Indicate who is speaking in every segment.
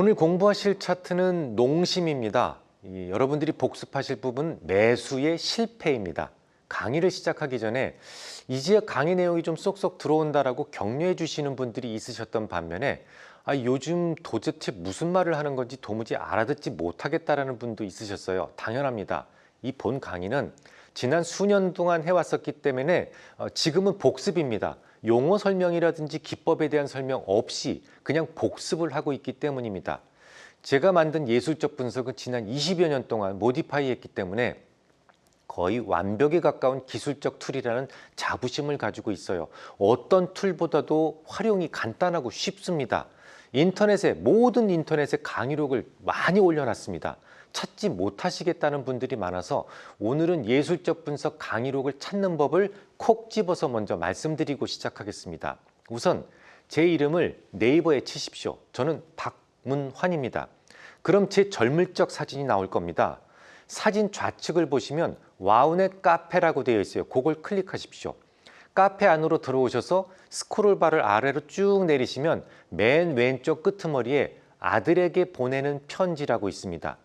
Speaker 1: 오늘 공부하실 차트는 농심입니다. 여러분들이 복습하실 부분 매수의 실패입니다. 강의를 시작하기 전에 이제 강의 내용이 좀 쏙쏙 들어온다라고 격려해 주시는 분들이 있으셨던 반면에 요즘 도대체 무슨 말을 하는 건지 도무지 알아듣지 못하겠다라는 분도 있으셨어요. 당연합니다. 이 본 강의는 지난 수년 동안 해왔었기 때문에 지금은 복습입니다. 용어 설명이라든지 기법에 대한 설명 없이 그냥 복습을 하고 있기 때문입니다. 제가 만든 예술적 분석은 지난 20여 년 동안 모디파이 했기 때문에 거의 완벽에 가까운 기술적 툴이라는 자부심을 가지고 있어요. 어떤 툴보다도 활용이 간단하고 쉽습니다. 모든 인터넷에 강의록을 많이 올려놨습니다. 찾지 못하시겠다는 분들이 많아서 오늘은 예술적 분석 강의록을 찾는 법을 콕 집어서 먼저 말씀드리고 시작하겠습니다. 우선 제 이름을 네이버에 치십시오. 저는 박문환입니다. 그럼 제 젊을 적 사진이 나올 겁니다. 사진 좌측을 보시면 와우넷 카페라고 되어 있어요. 그걸 클릭하십시오. 카페 안으로 들어오셔서 스크롤바를 아래로 쭉 내리시면 맨 왼쪽 끄트머리에 아들에게 보내는 편지라고 있습니다.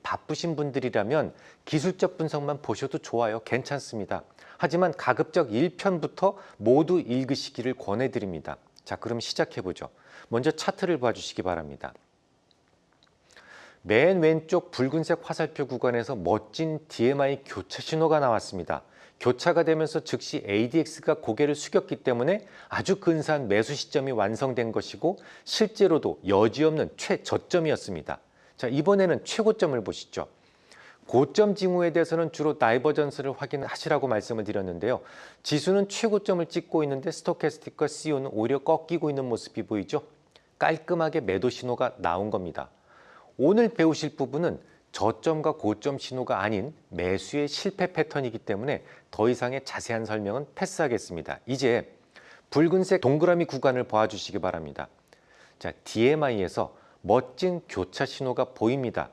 Speaker 1: 바쁘신 분들이라면 기술적 분석만 보셔도 좋아요. 괜찮습니다. 하지만 가급적 1편부터 모두 읽으시기를 권해드립니다. 자, 그럼 시작해보죠. 먼저 차트를 봐주시기 바랍니다. 맨 왼쪽 붉은색 화살표 구간에서 멋진 DMI 교차 신호가 나왔습니다. 교차가 되면서 즉시 ADX가 고개를 숙였기 때문에 아주 근사한 매수 시점이 완성된 것이고 실제로도 여지없는 최저점이었습니다. 자, 이번에는 최고점을 보시죠. 고점 징후에 대해서는 주로 다이버전스를 확인하시라고 말씀을 드렸는데요. 지수는 최고점을 찍고 있는데 스토캐스틱과 CO는 오히려 꺾이고 있는 모습이 보이죠. 깔끔하게 매도 신호가 나온 겁니다. 오늘 배우실 부분은 저점과 고점 신호가 아닌 매수의 실패 패턴이기 때문에 더 이상의 자세한 설명은 패스하겠습니다. 이제 붉은색 동그라미 구간을 봐주시기 바랍니다. 자, DMI에서 멋진 교차 신호가 보입니다.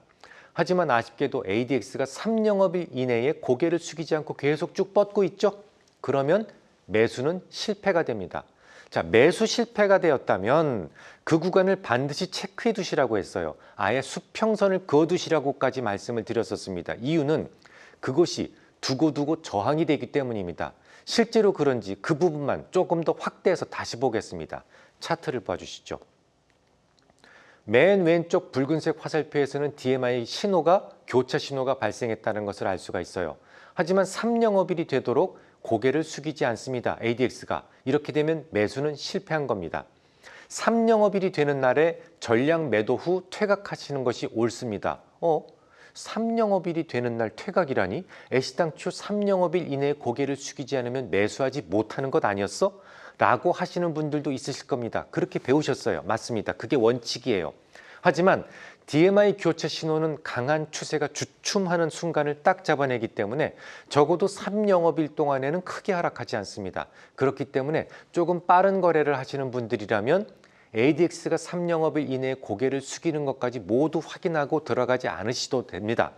Speaker 1: 하지만 아쉽게도 ADX가 3영업일 이내에 고개를 숙이지 않고 계속 쭉 뻗고 있죠. 그러면 매수는 실패가 됩니다. 자, 매수 실패가 되었다면 그 구간을 반드시 체크해 두시라고 했어요. 아예 수평선을 그어 두시라고까지 말씀을 드렸었습니다. 이유는 그것이 두고두고 저항이 되기 때문입니다. 실제로 그런지 그 부분만 조금 더 확대해서 다시 보겠습니다. 차트를 봐주시죠. 맨 왼쪽 붉은색 화살표에서는 DMI 신호가 교차 신호가 발생했다는 것을 알 수가 있어요. 하지만 3영업일이 되도록 고개를 숙이지 않습니다. ADX가. 이렇게 되면 매수는 실패한 겁니다. 3영업일이 되는 날에 전량 매도 후 퇴각하시는 것이 옳습니다. 3영업일이 되는 날 퇴각이라니? 애시당초 3영업일 이내에 고개를 숙이지 않으면 매수하지 못하는 것 아니었어? 라고 하시는 분들도 있으실 겁니다. 그렇게 배우셨어요. 맞습니다. 그게 원칙이에요. 하지만 DMI 교차 신호는 강한 추세가 주춤하는 순간을 딱 잡아내기 때문에 적어도 3영업일 동안에는 크게 하락하지 않습니다. 그렇기 때문에 조금 빠른 거래를 하시는 분들이라면 ADX가 3영업일 이내에 고개를 숙이는 것까지 모두 확인하고 들어가지 않으셔도 됩니다.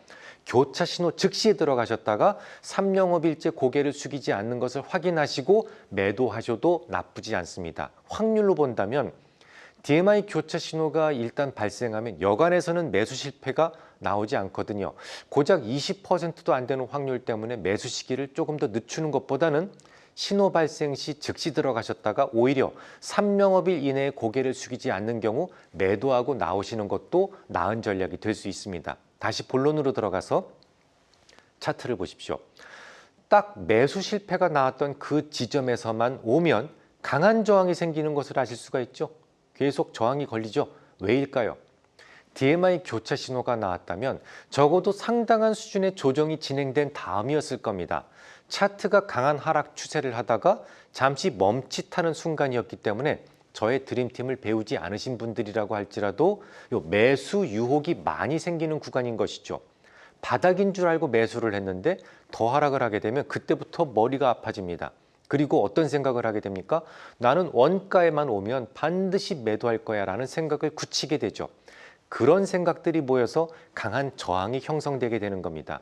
Speaker 1: 교차 신호 즉시에 들어가셨다가 3영업일째 고개를 숙이지 않는 것을 확인하시고 매도하셔도 나쁘지 않습니다. 확률로 본다면 DMI 교차 신호가 일단 발생하면 여간에서는 매수 실패가 나오지 않거든요. 고작 20%도 안 되는 확률 때문에 매수 시기를 조금 더 늦추는 것보다는 신호 발생 시 즉시 들어가셨다가 오히려 3영업일 이내에 고개를 숙이지 않는 경우 매도하고 나오시는 것도 나은 전략이 될 수 있습니다. 다시 본론으로 들어가서 차트를 보십시오. 딱 매수 실패가 나왔던 그 지점에서만 오면 강한 저항이 생기는 것을 아실 수가 있죠. 계속 저항이 걸리죠. 왜일까요? DMI 교차 신호가 나왔다면 적어도 상당한 수준의 조정이 진행된 다음이었을 겁니다. 차트가 강한 하락 추세를 하다가 잠시 멈칫하는 순간이었기 때문에 저의 드림팀을 배우지 않으신 분들이라고 할지라도 매수 유혹이 많이 생기는 구간인 것이죠. 바닥인 줄 알고 매수를 했는데 더 하락을 하게 되면 그때부터 머리가 아파집니다. 그리고 어떤 생각을 하게 됩니까? 나는 원가에만 오면 반드시 매도할 거야 라는 생각을 굳히게 되죠. 그런 생각들이 모여서 강한 저항이 형성되게 되는 겁니다.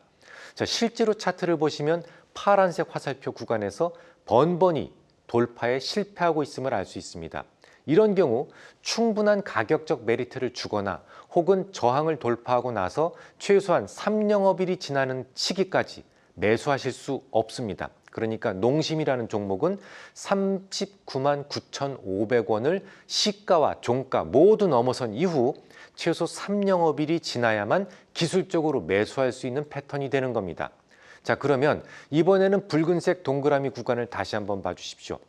Speaker 1: 자, 실제로 차트를 보시면 파란색 화살표 구간에서 번번이 돌파에 실패하고 있음을 알 수 있습니다. 이런 경우 충분한 가격적 메리트를 주거나 혹은 저항을 돌파하고 나서 최소한 3영업일이 지나는 시기까지 매수하실 수 없습니다. 그러니까 농심이라는 종목은 39만 9,500원을 시가와 종가 모두 넘어선 이후 최소 3영업일이 지나야만 기술적으로 매수할 수 있는 패턴이 되는 겁니다. 자, 그러면 이번에는 붉은색 동그라미 구간을 다시 한번 봐주십시오.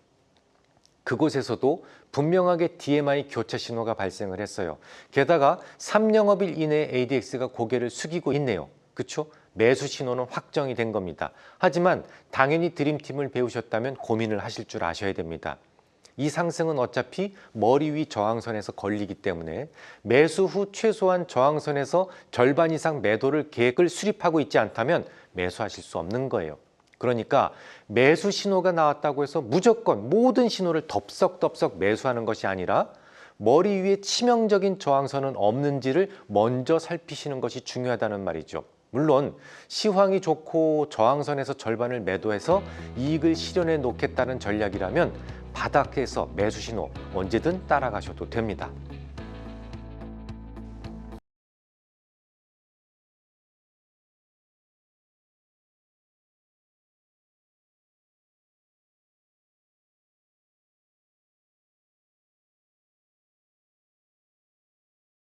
Speaker 1: 그곳에서도 분명하게 DMI 교체 신호가 발생을 했어요. 게다가 3영업일 이내에 ADX가 고개를 숙이고 있네요. 그렇죠? 매수 신호는 확정이 된 겁니다. 하지만 당연히 드림팀을 배우셨다면 고민을 하실 줄 아셔야 됩니다. 이 상승은 어차피 머리 위 저항선에서 걸리기 때문에 매수 후 최소한 저항선에서 절반 이상 매도를 계획을 수립하고 있지 않다면 매수하실 수 없는 거예요. 그러니까 매수 신호가 나왔다고 해서 무조건 모든 신호를 덥석덥석 매수하는 것이 아니라 머리 위에 치명적인 저항선은 없는지를 먼저 살피시는 것이 중요하다는 말이죠. 물론 시황이 좋고 저항선에서 절반을 매도해서 이익을 실현해 놓겠다는 전략이라면 바닥에서 매수 신호 언제든 따라가셔도 됩니다.